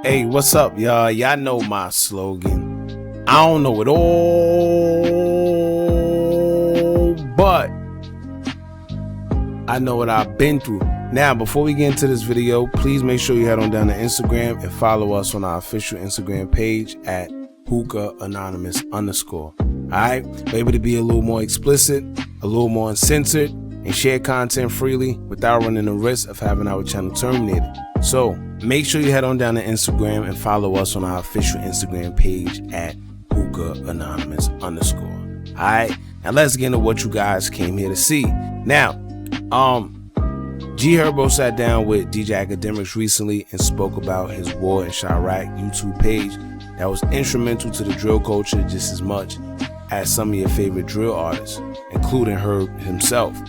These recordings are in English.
Hey, what's up, y'all? Y'all know my slogan. I don't know it all, but I know what I've been through. Now, before we get into this video, please make sure you head on down to Instagram and follow us on our official Instagram page at hookah_anonymous_. Alright, we're able to be a little more explicit, a little more uncensored, and share content freely without running the risk of having our channel terminated. So make sure you head on down to Instagram and follow us on our official Instagram page at hookah_anonymous_. Alright, now let's get into what you guys came here to see. Now, G-Herbo sat down with DJ Akademiks recently and spoke about his War in Chiraq YouTube page that was instrumental to the drill culture just as much as some of your favorite drill artists, including Herb himself.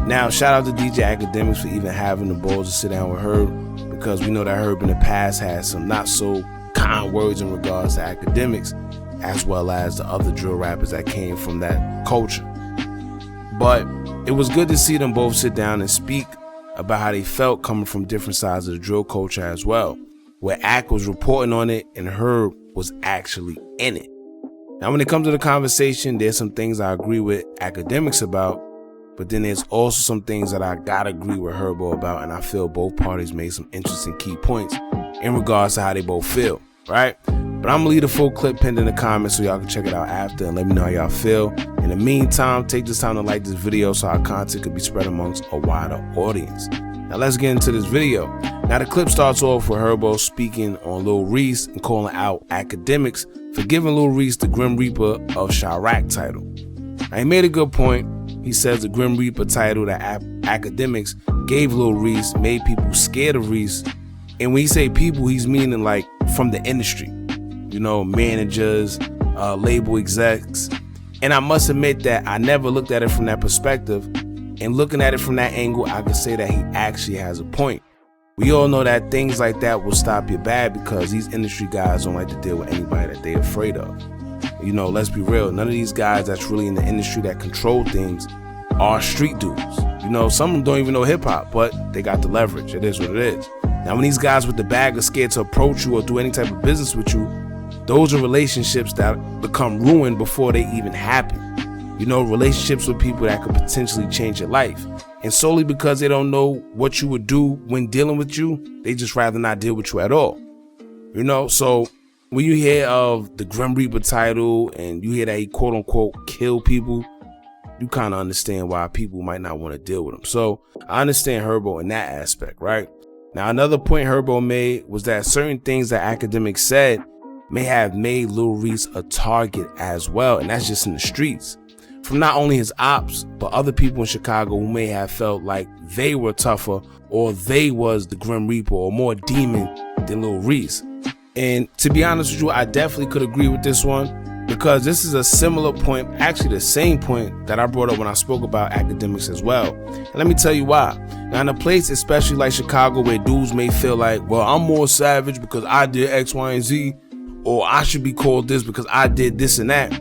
Now, shout out to DJ Akademiks for even having the balls to sit down with Herb, because we know that Herb in the past had some not so kind words in regards to Akademiks, as well as the other drill rappers that came from that culture. But it was good to see them both sit down and speak about how they felt coming from different sides of the drill culture as well, where Ak was reporting on it and Herb was actually in it. Now, when it comes to the conversation, there's some things I agree with Akademiks about, but then there's also some things that I gotta agree with Herbo about, and I feel both parties made some interesting key points in regards to how they both feel, right? But I'm gonna leave the full clip pinned in the comments so y'all can check it out after and let me know how y'all feel. In the meantime, take this time to like this video so our content could be spread amongst a wider audience. Now let's get into this video. Now the clip starts off with Herbo speaking on Lil Reese and calling out Akademiks for giving Lil Reese the Grim Reaper of Chiraq title. Now he made a good point. He says the Grim Reaper title that Akademiks gave Lil Reese made people scared of Reese. And when he say people, he's meaning like from the industry, you know, managers, label execs. And I must admit that I never looked at it from that perspective. And looking at it from that angle, I could say that he actually has a point. We all know that things like that will stop your bad because these industry guys don't like to deal with anybody that they're afraid of. You know, let's be real. None of these guys that's really in the industry that control things are street dudes. You know, some of them don't even know hip hop, but they got the leverage. It is what it is. Now, when these guys with the bag are scared to approach you or do any type of business with you, those are relationships that become ruined before they even happen. You know, relationships with people that could potentially change your life. And solely because they don't know what you would do when dealing with you, they just rather not deal with you at all. You know, so when you hear of the Grim Reaper title and you hear that he quote unquote kill people, you kind of understand why people might not want to deal with him. So I understand Herbo in that aspect, right? Now, another point Herbo made was that certain things that Akademiks said may have made Lil Reese a target as well. And that's just in the streets. From not only his ops, but other people in Chicago who may have felt like they were tougher or they was the Grim Reaper or more demon than Lil Reese. And to be honest with you, I definitely could agree with this one because this is a similar point, actually the same point that I brought up when I spoke about Akademiks as well. And let me tell you why. Now, in a place especially like Chicago where dudes may feel like, well, I'm more savage because I did X, Y, and Z, or I should be called this because I did this and that,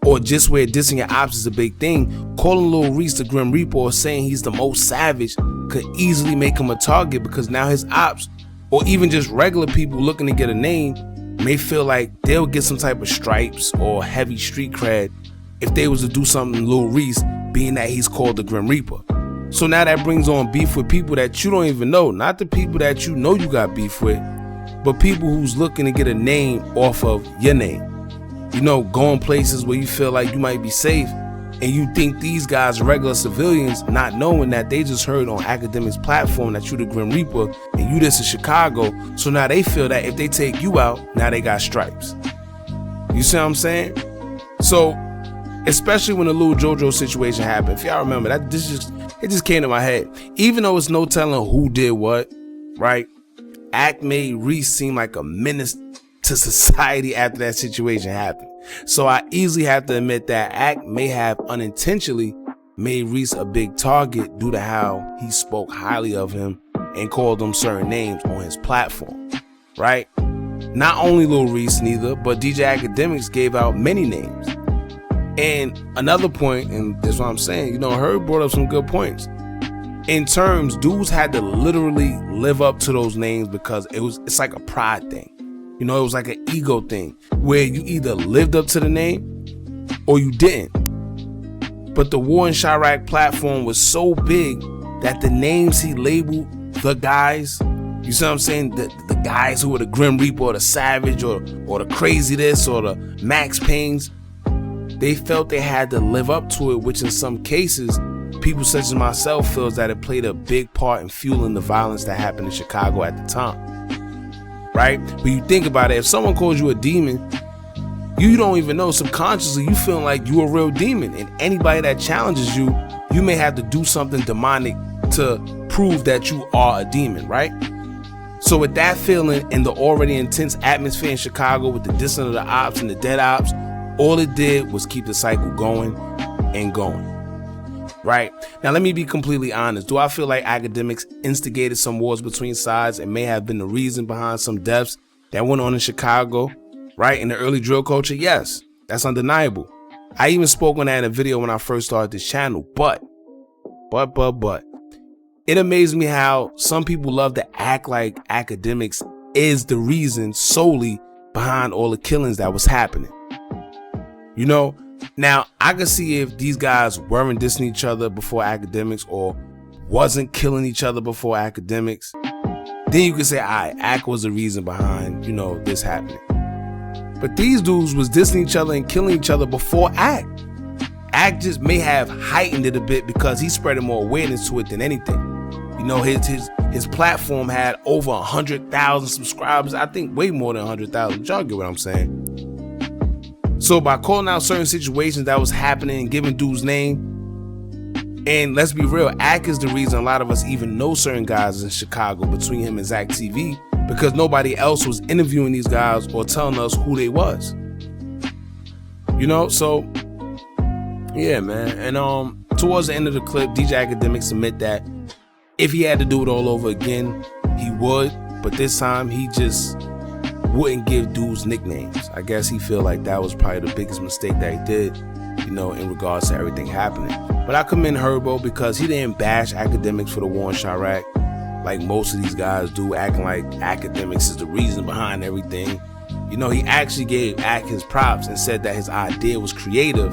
or just where dissing your ops is a big thing, calling Lil Reese the Grim Reaper or saying he's the most savage could easily make him a target because now his ops, or even just regular people looking to get a name, may feel like they'll get some type of stripes or heavy street cred if they was to do something to Lil Reese, being that he's called the Grim Reaper. So now that brings on beef with people that you don't even know, not the people that you know you got beef with, but people who's looking to get a name off of your name. You know, going places where you feel like you might be safe, and you think these guys are regular civilians, not knowing that they just heard on Akademiks' platform that you the Grim Reaper and you this in Chicago. So now they feel that if they take you out, now they got stripes. You see what I'm saying? So, especially when the Lil Jojo situation happened, if y'all remember that, it just came to my head. Even though it's no telling who did what, right? Ak made Reese seem like a menace to society after that situation happened. So I easily have to admit that Ak may have unintentionally made Reese a big target due to how he spoke highly of him and called him certain names on his platform, right? Not only Lil Reese neither, but DJ Akademiks gave out many names. And another point, and that's what I'm saying, you know, Herb brought up some good points. In terms, dudes had to literally live up to those names because it's like a pride thing. You know, it was like an ego thing where you either lived up to the name or you didn't. But the War in Chiraq platform was so big that the names he labeled the guys, you see what I'm saying? The guys who were the Grim Reaper or the Savage or the Crazy This or the Max Paynes, they felt they had to live up to it, which in some cases, people such as myself feels that it played a big part in fueling the violence that happened in Chicago at the time. Right? But you think about it, if someone calls you a demon, you don't even know, subconsciously you feel like you're a real demon, and anybody that challenges you, you may have to do something demonic to prove that you are a demon, right? So with that feeling and the already intense atmosphere in Chicago with the dissing of the ops and the dead ops, all it did was keep the cycle going and going. Right? Now let me be completely honest. Do I feel like Akademiks instigated some wars between sides and may have been the reason behind some deaths that went on in Chicago, right, in the early drill culture? Yes, that's undeniable. I even spoke on that in a video when I first started this channel, but it amazes me how some people love to act like Akademiks is the reason solely behind all the killings that was happening. You know, now I could see if these guys weren't dissing each other before Akademiks or wasn't killing each other before Akademiks, then you could say, all right, Ak was the reason behind, you know, this happening. But these dudes was dissing each other and killing each other before Ak. Ak just may have heightened it a bit because he spreading more awareness to it than anything. You know, his platform had over 100,000 subscribers. I think way more than 100,000. Y'all get what I'm saying? So by calling out certain situations that was happening and giving dudes name, and let's be real, Ak is the reason a lot of us even know certain guys in Chicago between him and Zach TV, because nobody else was interviewing these guys or telling us who they was. You know, so yeah, man. And towards the end of the clip, DJ Akademiks admit that if he had to do it all over again, he would, but this time he just wouldn't give dudes nicknames. I guess he feel like that was probably the biggest mistake that he did, you know, in regards to everything happening. But I commend Herbo because he didn't bash Akademiks for the war in Chiraq like most of these guys do, acting like Akademiks is the reason behind everything. You know, he actually gave Ak his props and said that his idea was creative,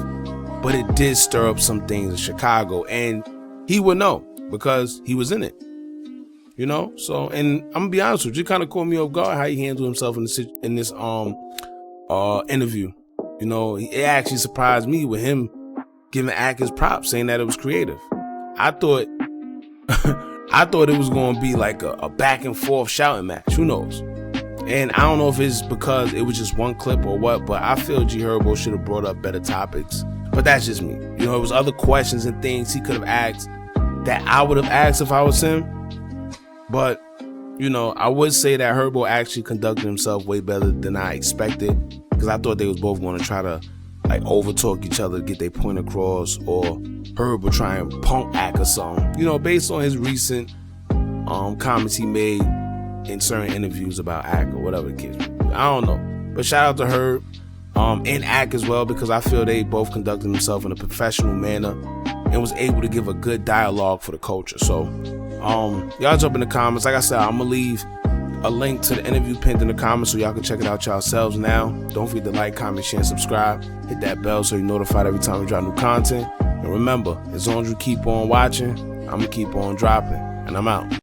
but it did stir up some things in Chicago, and he would know because he was in it. You know, so, and I'm gonna be honest with you, it kind of caught me off guard how he handled himself in this interview. You know, it actually surprised me with him giving Ak his props, saying that it was creative. I thought it was gonna be like a back and forth shouting match. Who knows? And I don't know if it's because it was just one clip or what, but I feel G-Herbo should have brought up better topics. But that's just me. You know, it was other questions and things he could have asked that I would have asked if I was him. But, you know, I would say that Herbo actually conducted himself way better than I expected, because I thought they was both going to try to like overtalk each other to get their point across, or Herbo try and punk Ak or something, you know, based on his recent comments he made in certain interviews about Ak or whatever the case. I don't know. But shout out to Herb and Ak as well, because I feel they both conducted themselves in a professional manner and was able to give a good dialogue for the culture. So y'all jump in the comments. Like I said, I'm gonna leave a link to the interview pinned in the comments so y'all can check it out yourselves now. Don't forget to like, comment, share, and subscribe. Hit that bell so you're notified every time we drop new content. And remember, as long as you keep on watching, I'm gonna keep on dropping. And I'm out.